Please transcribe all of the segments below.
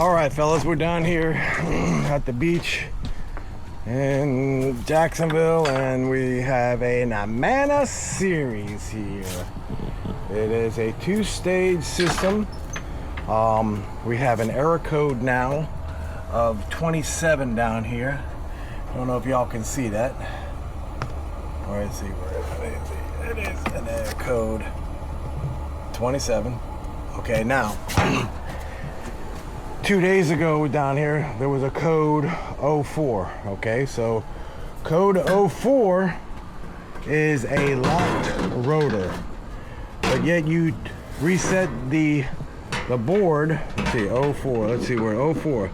All right, fellas, we're down here at the beach in Jacksonville, and we have an Amana series here. It is a two-stage system. We have an error code now of 27 down here. I don't know if y'all can see that. All right, see where it is. An error code 27. Okay, now 2 days ago down here there was a code 04. Okay, so code 04 is a locked rotor, but yet you reset the board. Let's see, 04. Let's see where 04.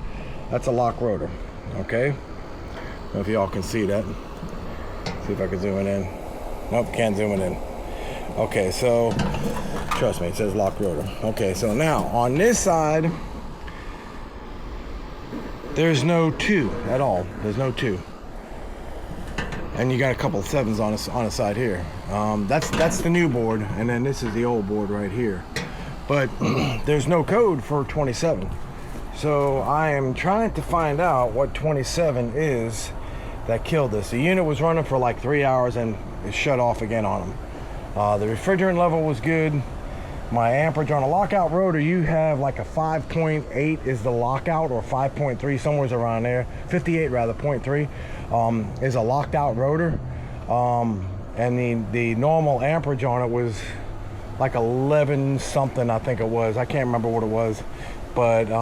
That's a lock rotor. Okay, I don't know if y'all can see that. See if I can zoom it in. Nope, can't zoom it in. Okay, so trust me, it says lock rotor. Okay, so now on this side there's no 2 at all. There's no 2, and you got a couple of 7s on the side here. That's the new board, and then this is the old board right here. But there's no code for 27, so I am trying to find out what 27 is that killed this. The unit was running for like 3 hours and it shut off again on them. The refrigerant level was good. My amperage on a lockout rotor, you have like a 5.8 is the lockout, or 5.3, somewhere around there. 58 rather, 0.3 is a locked out rotor. And the normal amperage on it was like 11 something, I think it was. I can't remember what it was, but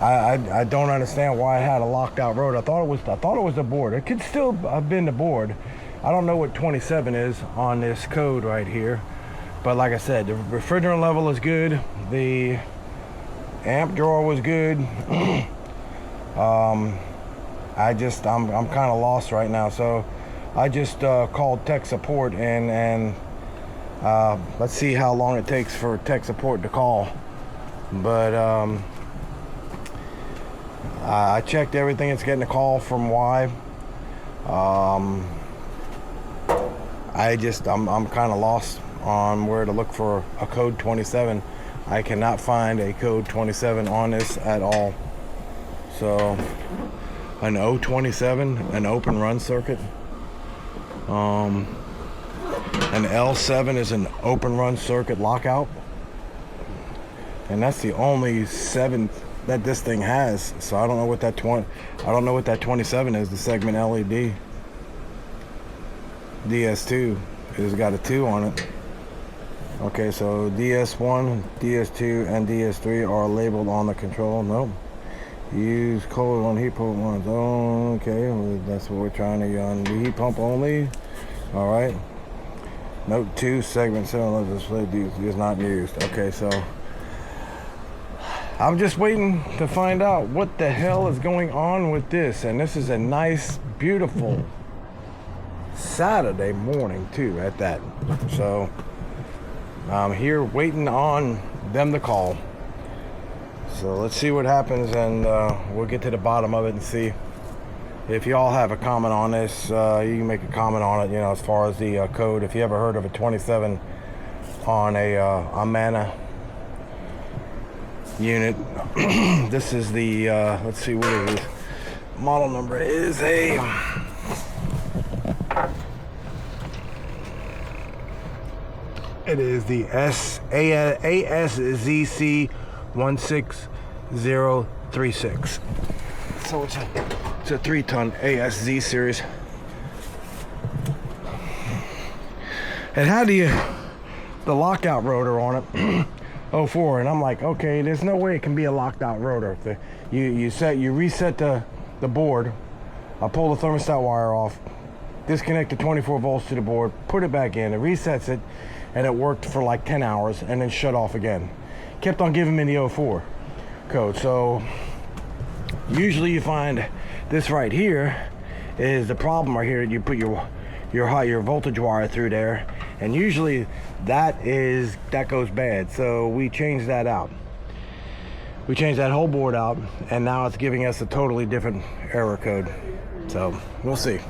I don't understand why I had a locked out rotor. I thought it was the board. It could still have been the board. I don't know what 27 is on this code right here, but like I said, the refrigerant level is good. The amp drawer was good. I'm kind of lost right now, so I just called tech support, and let's see how long it takes for tech support to call. But I checked everything. It's getting a call from Y. I'm kind of lost on where to look for a code 27. I cannot find a code 27 on this at all. So an O27, an open run circuit. An L7 is an open run circuit lockout, and that's the only 7 that this thing has. So I don't know what that 27 is. The segment LED DS2 has got a 2 on it. Okay, so DS1, DS2, and DS3 are labeled on the control. Nope. Use cold on heat pump ones. Oh, okay, well, that's what we're trying to on the heat pump only. All right. Note 2, segment 7 is not used. Okay, so I'm just waiting to find out what the hell is going on with this. And this is a nice, beautiful Saturday morning too at that. So I'm here waiting on them to call. So let's see what happens, and we'll get to the bottom of it and see. If y'all have a comment on this, you can make a comment on it, you know, as far as the code. If you ever heard of a 27 on a Amana unit. This is the let's see what it is. Model number is it is the ASZC 16036. So it's a 3-ton ASZ series. It had the lockout rotor on it. 04, and I'm like, okay, there's no way it can be a locked out rotor. You reset the board. I pull the thermostat wire off, disconnect the 24 volts to the board, put it back in, it resets it, and it worked for like 10 hours and then shut off again. Kept on giving me the 04 code. So usually you find this right here is the problem right here. You put your voltage wire through there, and usually that goes bad. So we changed that out. We changed that whole board out, and now it's giving us a totally different error code. So we'll see.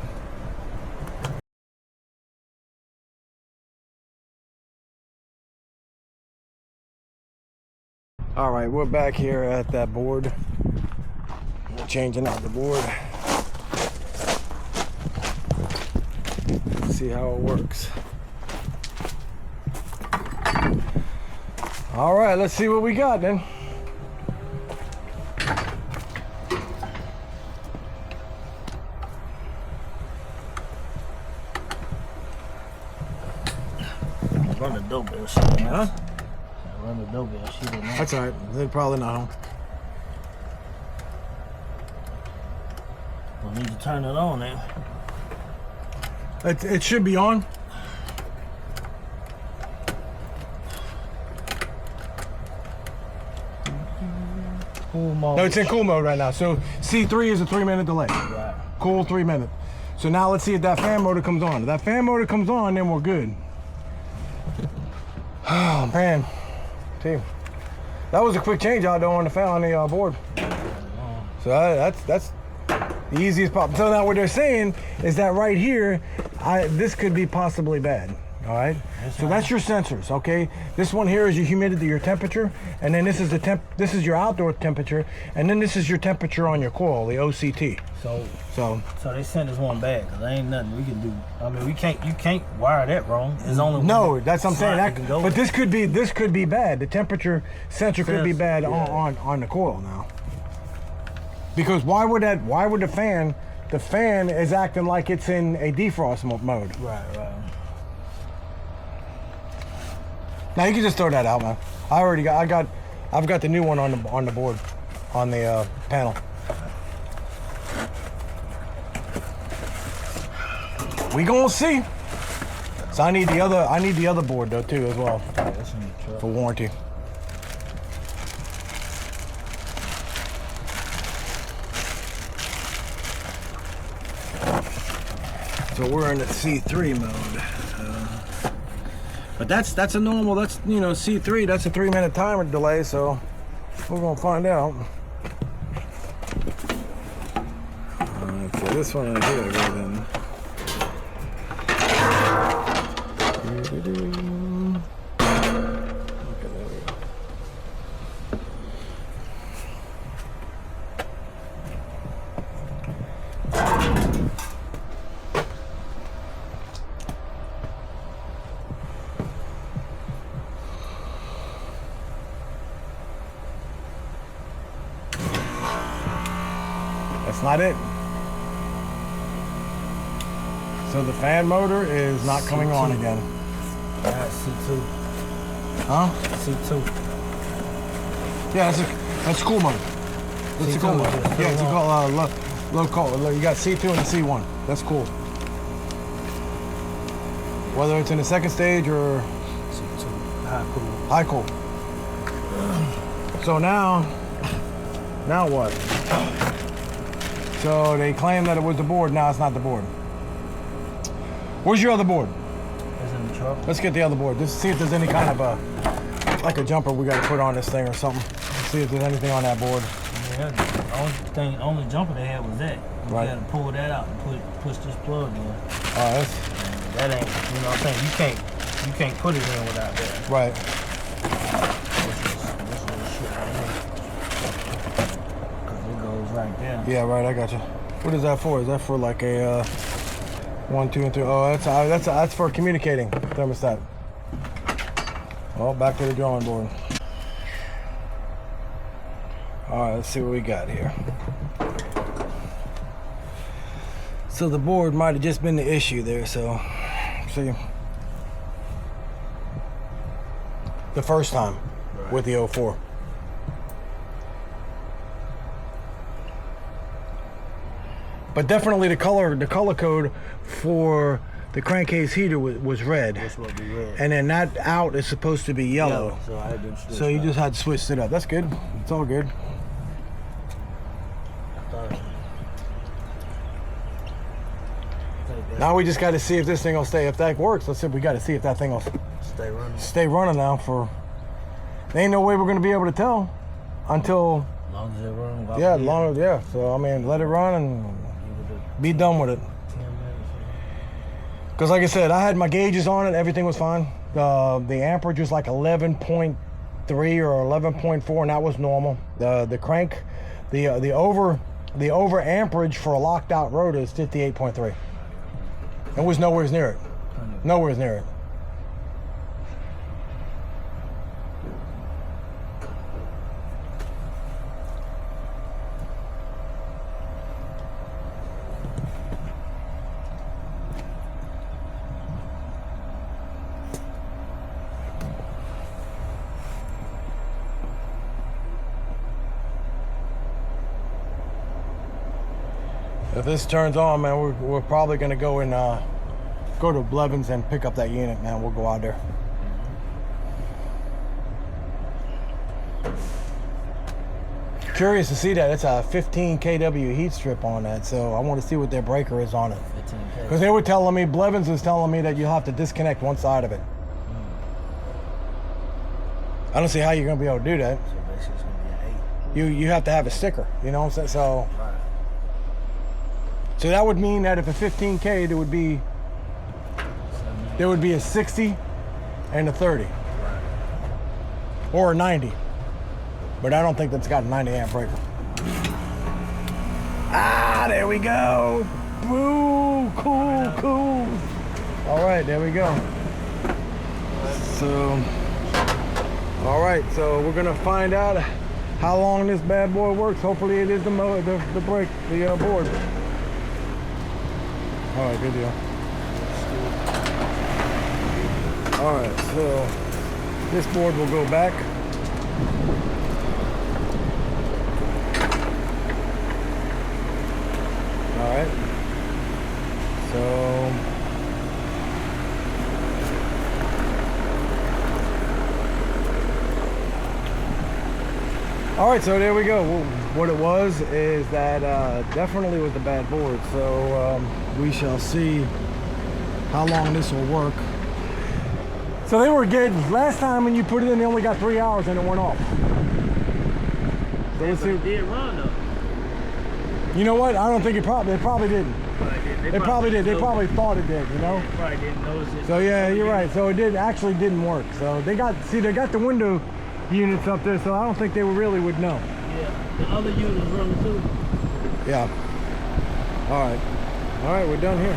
All right, we're back here at that board. We're changing out the board. Let's see how it works. All right, let's see what we got then. Run the doorbell. She didn't Huh? Run the doorbell. She didn't answer. That's all right. They're probably not home. We'll need to turn it on now. It should be on. Cool mode. No, it's in cool mode right now. So C3 is a 3-minute delay. Right. Cool 3 minutes. So now let's see if that fan motor comes on. If that fan motor comes on, then we're good. Oh man, team, that was a quick change out there on the fan on the board. So that's the easiest pop. So now what they're saying is that right here, this could be possibly bad. All right. So that's your sensors. Okay. This one here is your humidity, your temperature, and then this is the This is your outdoor temperature, and then this is your temperature on your coil, the OCT. So they sent us one back because there ain't nothing we can do. I mean, you can't wire that wrong. It's only no. That's what I'm saying. That can go. But this could be bad. The temperature sensor could be bad on the coil now. Because why would the fan is acting like it's in a defrost mode? Right. Now you can just throw that out, man. I've got the new one on the board, on the panel. We gonna see. So I need the other board though too as well for warranty. So we're in the C3 mode. But that's a normal, C3, that's a 3-minute timer delay, so we're gonna find out. Okay, this one right here, then. Okay, there we go. That's not it. So the fan motor is not coming on again. C2. Huh? C2. Yeah, that's cool mode. That's a cool mode. Yeah, it's called low call. You got C2 and C1. That's cool. Whether it's in the second stage or C2. High cool. high cool. So now what? So they claim that it was the board. Now it's not the board. Where's your other board? It's in the truck. Let's get the other board. Just see if there's any kind of like a jumper we got to put on this thing or something. Let's see if there's anything on that board. Yeah, only jumper they had was that. You Right. gotta pull that out and push this plug in. That ain't, you know what I'm saying? You can't put it in without that. right. This little shit right here. Cause it goes right there. Yeah, right. I got you. What is that for? Is that for like a 1, 2, and 3? Oh, that's for communicating thermostat. Well, back to the drawing board. All right, let's see what we got here. So the board might have just been the issue there. So, see, the first time with the 04. But definitely the color code for the crankcase heater was red. That's what we read. And then that out is supposed to be yellow. So I had to switch So you that. just had to switch it up. That's good. It's all good. Now we just got to see if this thing will stay. If that works, let's see. We got to see if that thing will Stay running. now. For there ain't no way we're gonna be able to tell until As long as it runs. yeah. So I mean, let it run and be done with it. 10 minutes. Because like I said, I had my gauges on it. Everything was fine. The amperage was like 11.2 or 11.4, and that was normal. The crank, the over amperage for a locked out rotor is 58.3. It was nowhere near it. Nowhere near it. If this turns on, man, we're probably gonna go and go to Blevins and pick up that unit, man. We'll go out there. Curious to see that. It's a 15 kW heat strip on that, so I want to see what their breaker is on it. 15K. Because they were telling me, Blevins was telling me that you'll have to disconnect one side of it. I don't see how you're gonna be able to do that. So basically it's gonna be an 8. You have to have a sticker, you know what I'm saying? So. Right. So that would mean that if a 15K, there would be a 60 and a 30. Right. Or a 90. But I don't think that's got a 90 amp breaker. Ah, there we go. Boo, cool. All right, there we go. So, all right, so we're gonna find out how long this bad boy works. Hopefully it is the board. All right, good deal. All right, so this board will go back. All right. So all right, so there we go. Well, what it was is that definitely was the bad board. So we shall see how long this will work. So they were getting, last time when you put it in, they only got 3 hours and it went off. So let's see. It did run though. You know what? I don't think they probably didn't. They probably did. They probably thought it did, you know? They probably didn't notice it. So yeah, you're right. So it didn't work. So they got the window units up there, so I don't think they really would know. Yeah, the other units running too. Yeah. All right, we're done here.